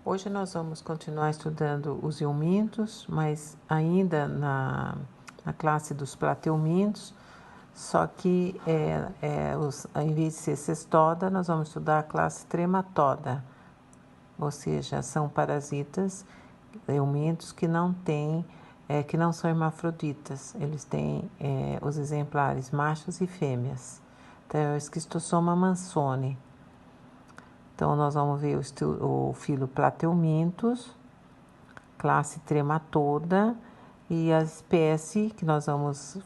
Hoje nós vamos continuar estudando os eumintos, mas ainda na classe dos plateumintos, só que em vez de ser cestoda, nós vamos estudar a classe trematoda, ou seja, são parasitas, eumintos que não têm, que não são hermafroditas, eles têm os exemplares machos e fêmeas. Então, é o Esquistossoma mansoni. Então, nós vamos ver o filo Plateuminthus, classe Trematoda, e a espécie que nós vamos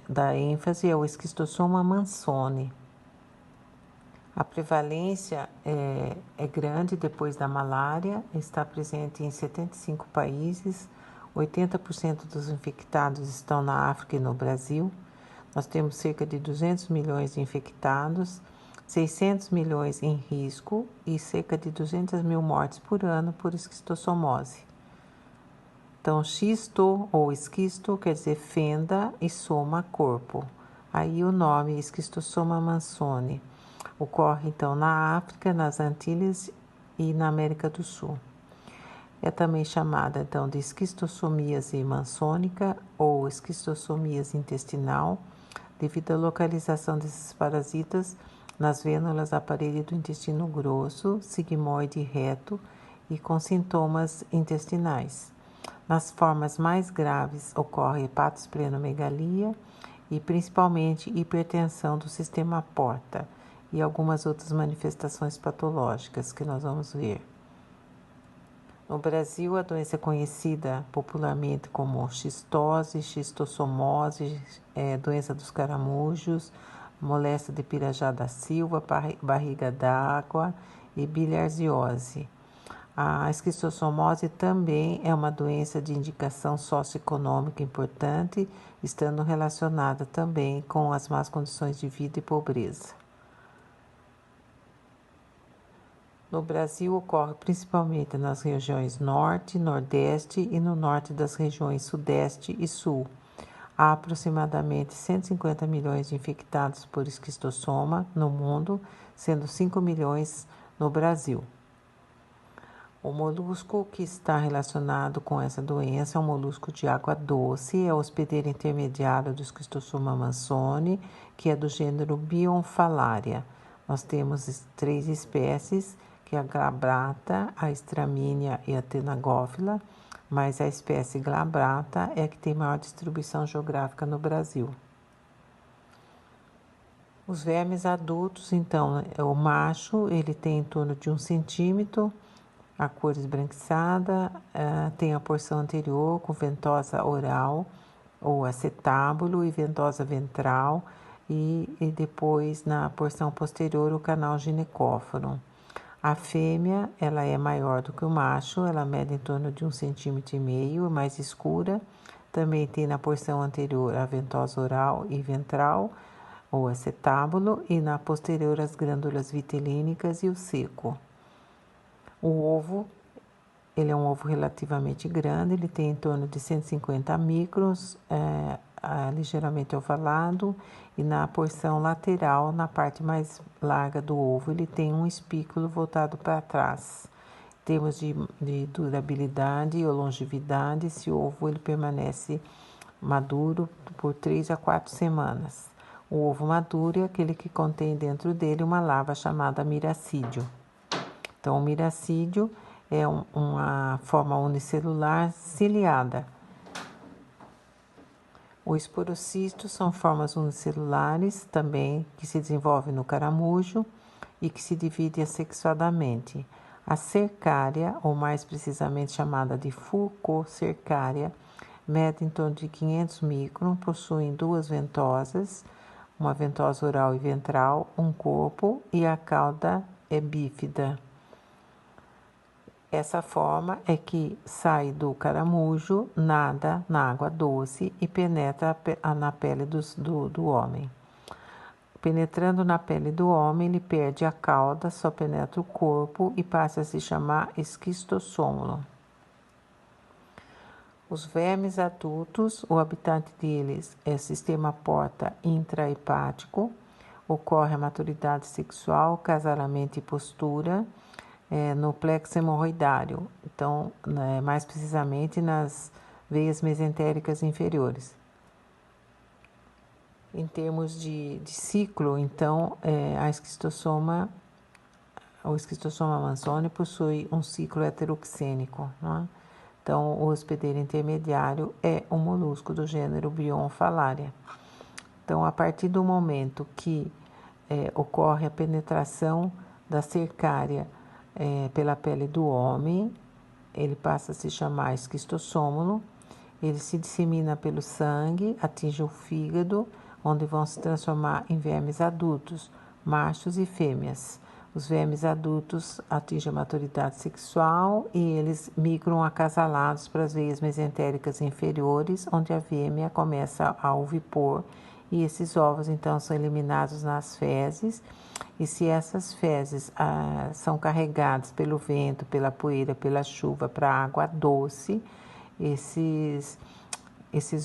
dar ênfase é o Esquistossoma mansoni. A prevalência é grande depois da malária, está presente em 75 países, 80% dos infectados estão na África e no Brasil. Nós temos cerca de 200 milhões de infectados, 600 milhões em risco e cerca de 200 mil mortes por ano por esquistossomose. Então, xisto ou esquisto quer dizer fenda e soma corpo. Aí o nome Esquistossoma mansoni. Ocorre então na África, nas Antilhas e na América do Sul. É também chamada então de esquistossomíase mansônica ou esquistossomíase intestinal, devido à localização desses parasitas nas vênulas da parede do intestino grosso, sigmoide e reto e com sintomas intestinais. Nas formas mais graves ocorre hepatosplenomegalia e principalmente hipertensão do sistema porta e algumas outras manifestações patológicas que nós vamos ver. No Brasil, a doença é conhecida popularmente como xistose, xistossomose, doença dos caramujos, moléstia de Pirajá da Silva, barriga d'água e bilharziose. A esquistossomose também é uma doença de indicação socioeconômica importante, estando relacionada também com as más condições de vida e pobreza. No Brasil, ocorre principalmente nas regiões Norte, Nordeste e no norte das regiões Sudeste e Sul. Há aproximadamente 150 milhões de infectados por esquistossoma no mundo, sendo 5 milhões no Brasil. O molusco que está relacionado com essa doença é um molusco de água doce, é o hospedeiro intermediário do Esquistossoma mansoni, que é do gênero Bionfalaria. Nós temos 3 espécies, que é a glabrata, a estramínia e a tenagófila, mas a espécie glabrata é a que tem maior distribuição geográfica no Brasil. Os vermes adultos, então, o macho, ele tem em torno de 1 centímetro, a cor esbranquiçada, tem a porção anterior com ventosa oral ou acetábulo e ventosa ventral e depois na porção posterior o canal ginecóforo. A fêmea, ela é maior do que o macho, ela mede em torno de 1,5 cm, é mais escura. Também tem na porção anterior a ventosa oral e ventral ou acetábulo e na posterior as glândulas vitelínicas e o seco. O ovo, ele é um ovo relativamente grande, ele tem em torno de 150 microns, ligeiramente ovalado, e na porção lateral, na parte mais larga do ovo, ele tem um espículo voltado para trás. Em termos de durabilidade ou longevidade, esse ovo ele permanece maduro por 3 a 4 semanas. O ovo maduro é aquele que contém dentro dele uma larva chamada miracídio. Então, o miracídio é uma forma unicelular ciliada. O esporocisto são formas unicelulares também que se desenvolvem no caramujo e que se dividem assexuadamente. A cercária, ou mais precisamente chamada de fucocercária, mede em torno de 500 microns, possuem 2 ventosas, uma ventosa oral e ventral, um corpo e a cauda é bífida. Essa forma é que sai do caramujo, nada na água doce e penetra na pele do homem. Penetrando na pele do homem, ele perde a cauda, só penetra o corpo e passa a se chamar esquistossômulo. Os vermes adultos, o habitat deles é sistema porta intrahepático, ocorre a maturidade sexual, casalamento e postura. no plexo hemorroidário, então, né, mais precisamente nas veias mesentéricas inferiores. Em termos de ciclo, então, o esquistossoma mansoni possui um ciclo heteroxênico, né? Então, o hospedeiro intermediário é um molusco do gênero Bionfalaria. Então, a partir do momento que ocorre a penetração da cercária pela pele do homem, ele passa a se chamar esquistossômulo, ele se dissemina pelo sangue, atinge o fígado, onde vão se transformar em vermes adultos, machos e fêmeas. Os vermes adultos atingem a maturidade sexual e eles migram acasalados para as veias mesentéricas inferiores, onde a fêmea começa a ovipor, e esses ovos então são eliminados nas fezes, e se essas fezes são carregadas pelo vento, pela poeira, pela chuva para a água doce, esses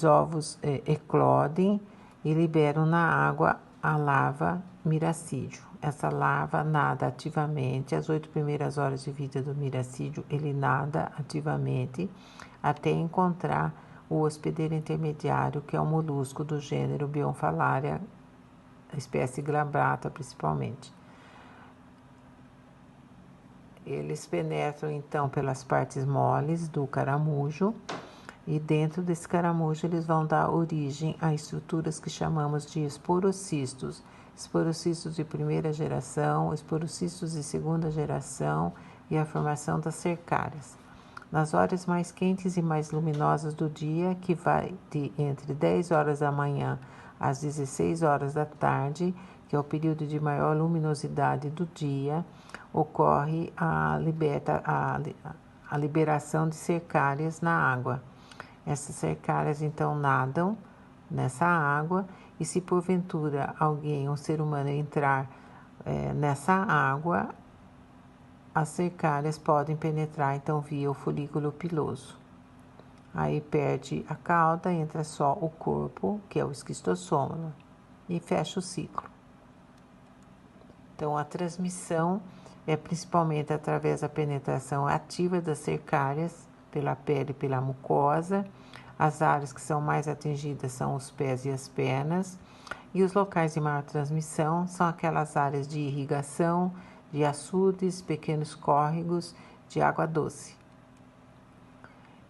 ovos eclodem e liberam na água a larva miracídio. Essa larva nada ativamente, as 8 primeiras horas de vida do miracídio, ele nada ativamente até encontrar o hospedeiro intermediário, que é um molusco do gênero Bionfalaria, espécie glabrata principalmente. Eles penetram então pelas partes moles do caramujo, e dentro desse caramujo eles vão dar origem a estruturas que chamamos de esporocistos. Esporocistos de primeira geração, esporocistos de segunda geração e a formação das cercárias. Nas horas mais quentes e mais luminosas do dia, que vai de entre 10 horas da manhã às 16 horas da tarde, que é o período de maior luminosidade do dia, ocorre a liberação de cercárias na água. Essas cercárias então nadam nessa água, e se porventura um ser humano entrar nessa água, as cercárias podem penetrar então via o folículo piloso. Aí perde a cauda, entra só o corpo, que é o esquistossômulo, e fecha o ciclo. Então, a transmissão é principalmente através da penetração ativa das cercárias pela pele e pela mucosa. As áreas que são mais atingidas são os pés e as pernas, e os locais de maior transmissão são aquelas áreas de irrigação, de açudes, pequenos córregos de água doce.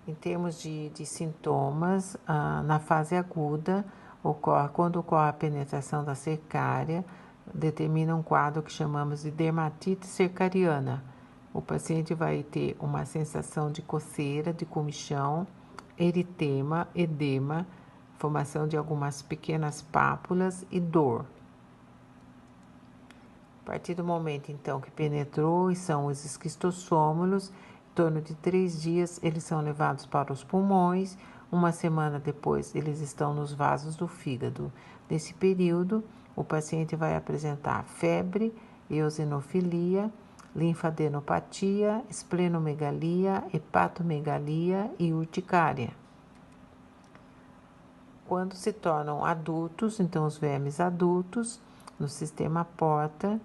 Em termos de sintomas, na fase aguda, quando ocorre a penetração da cercária, determina um quadro que chamamos de dermatite cercariana. O paciente vai ter uma sensação de coceira, de comichão, eritema, edema, formação de algumas pequenas pápulas e dor. A partir do momento, então, que penetrou e são os esquistossômulos, em torno de 3 dias eles são levados para os pulmões, uma semana depois eles estão nos vasos do fígado. Nesse período, o paciente vai apresentar febre, eosinofilia, linfadenopatia, esplenomegalia, hepatomegalia e urticária. Quando se tornam adultos, então os vermes adultos, no sistema porta,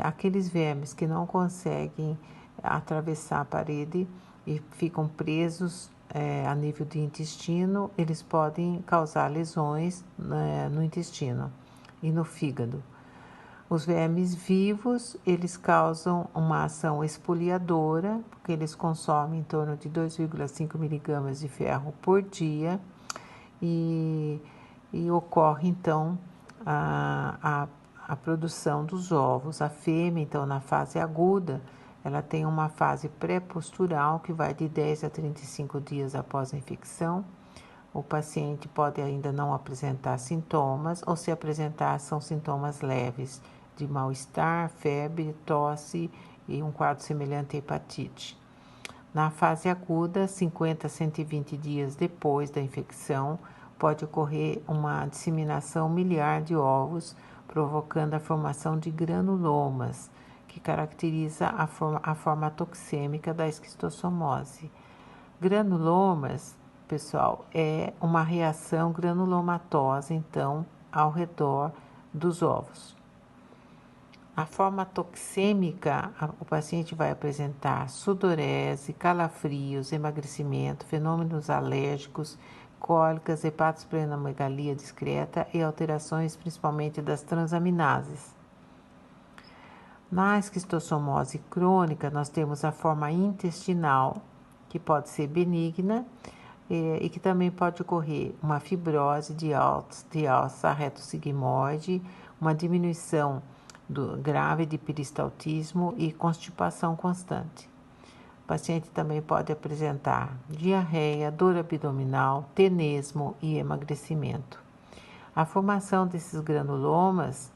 aqueles vermes que não conseguem atravessar a parede e ficam presos a nível de intestino, eles podem causar lesões no intestino e no fígado. Os vermes vivos, eles causam uma ação exfoliadora, porque eles consomem em torno de 2,5 miligramas de ferro por dia, e ocorre então a produção dos ovos. A fêmea, então, na fase aguda, ela tem uma fase pré-postural que vai de 10 a 35 dias após a infecção. O paciente pode ainda não apresentar sintomas, ou se apresentar, são sintomas leves, de mal-estar, febre, tosse e um quadro semelhante à hepatite. Na fase aguda, 50 a 120 dias depois da infecção, pode ocorrer uma disseminação miliar de ovos, provocando a formação de granulomas, que caracteriza a forma toxêmica da esquistossomose. Granulomas, pessoal, é uma reação granulomatosa, então, ao redor dos ovos. A forma toxêmica, o paciente vai apresentar sudorese, calafrios, emagrecimento, fenômenos alérgicos, cólicas, hepatosplenomegalia discreta e alterações principalmente das transaminases. Na esquistossomose crônica, nós temos a forma intestinal, que pode ser benigna e que também pode ocorrer uma fibrose de alça retossigmoide, uma diminuição grave de peristaltismo e constipação constante. O paciente também pode apresentar diarreia, dor abdominal, tenesmo e emagrecimento. A formação desses granulomas,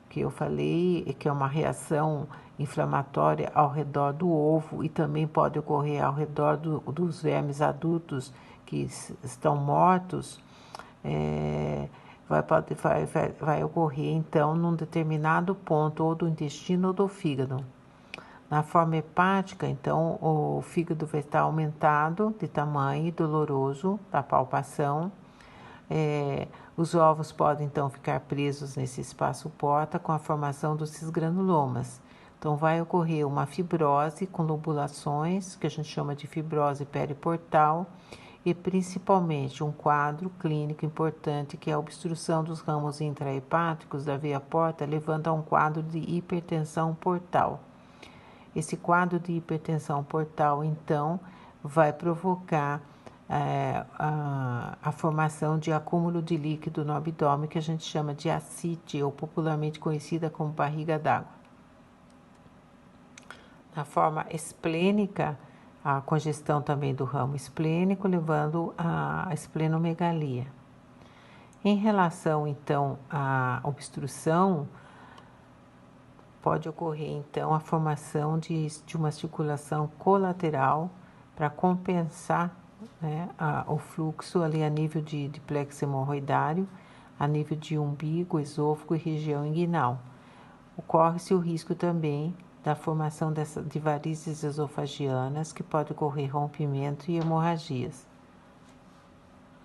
que eu falei, que é uma reação inflamatória ao redor do ovo e também pode ocorrer ao redor dos vermes adultos que estão mortos, vai ocorrer então num determinado ponto ou do intestino ou do fígado. Na forma hepática, então, o fígado vai estar aumentado de tamanho e doloroso da palpação. Os ovos podem então ficar presos nesse espaço porta com a formação desses granulomas. Então vai ocorrer uma fibrose com lobulações, que a gente chama de fibrose periportal, e principalmente um quadro clínico importante que é a obstrução dos ramos intrahepáticos da veia porta, levando a um quadro de hipertensão portal. Esse quadro de hipertensão portal, então, vai provocar a formação de acúmulo de líquido no abdômen, que a gente chama de ascite, ou popularmente conhecida como barriga d'água. Na forma esplênica, a congestão também do ramo esplênico, levando à esplenomegalia. Em relação, então, à obstrução, pode ocorrer, então, a formação de uma circulação colateral para compensar, né, o fluxo ali a nível de plexo hemorroidário, a nível de umbigo, esôfago e região inguinal. Ocorre-se o risco também da formação de varizes esofagianas, que pode ocorrer rompimento e hemorragias.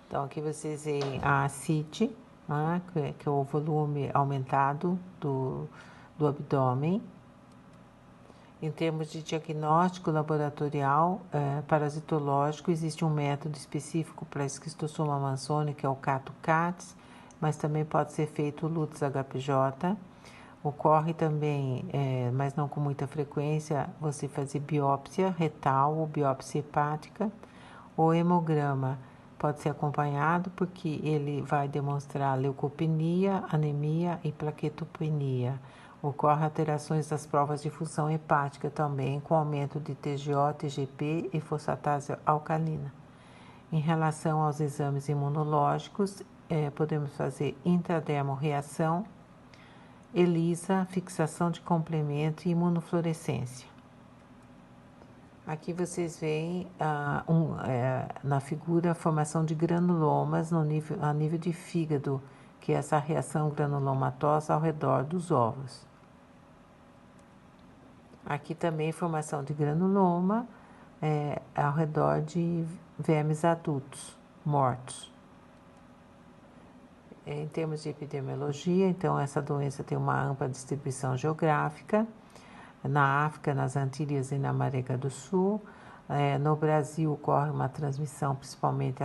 Então, aqui vocês veem a ascite, né, que é o volume aumentado do abdômen. Em termos de diagnóstico laboratorial parasitológico, existe um método específico para a esquistossoma mannsoni, que é o Cato-CATS, mas também pode ser feito o Lutz-HPJ. Ocorre também, mas não com muita frequência, você fazer biópsia retal ou biópsia hepática. O hemograma pode ser acompanhado porque ele vai demonstrar leucopenia, anemia e plaquetopenia. Ocorrem alterações das provas de função hepática também, com aumento de TGO, TGP e fosfatase alcalina. Em relação aos exames imunológicos, podemos fazer intradermorreação, ELISA, fixação de complemento e imunofluorescência. Aqui vocês veem na figura a formação de granulomas a nível de fígado, que é essa reação granulomatosa ao redor dos ovos. Aqui também formação de granuloma ao redor de vermes adultos mortos. Em termos de epidemiologia, então essa doença tem uma ampla distribuição geográfica, na África, nas Antilhas e na América do Sul. No Brasil ocorre uma transmissão principalmente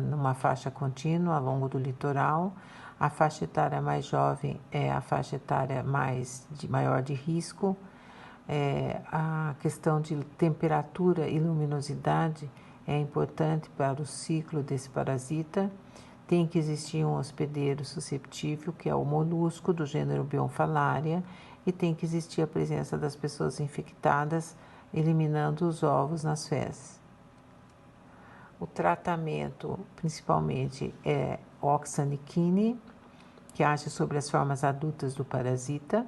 numa faixa contínua ao longo do litoral. A faixa etária mais jovem é a faixa etária maior de risco. A questão de temperatura e luminosidade é importante para o ciclo desse parasita. Tem que existir um hospedeiro susceptível, que é o molusco do gênero Bionfalaria, e tem que existir a presença das pessoas infectadas, eliminando os ovos nas fezes. O tratamento, principalmente, é oxaniquine, que age sobre as formas adultas do parasita,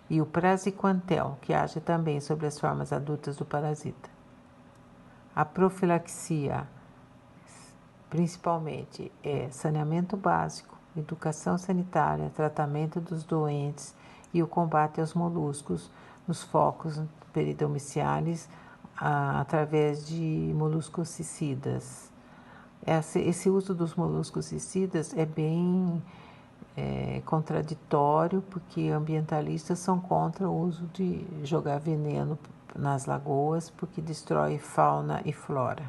e o praziquantel, que age também sobre as formas adultas do parasita. A profilaxia, principalmente, é saneamento básico, educação sanitária, tratamento dos doentes e o combate aos moluscos nos focos peridomiciais através de moluscocicidas. Esse uso dos moluscocicidas é bem contraditório, porque ambientalistas são contra o uso de jogar veneno nas lagoas, porque destrói fauna e flora.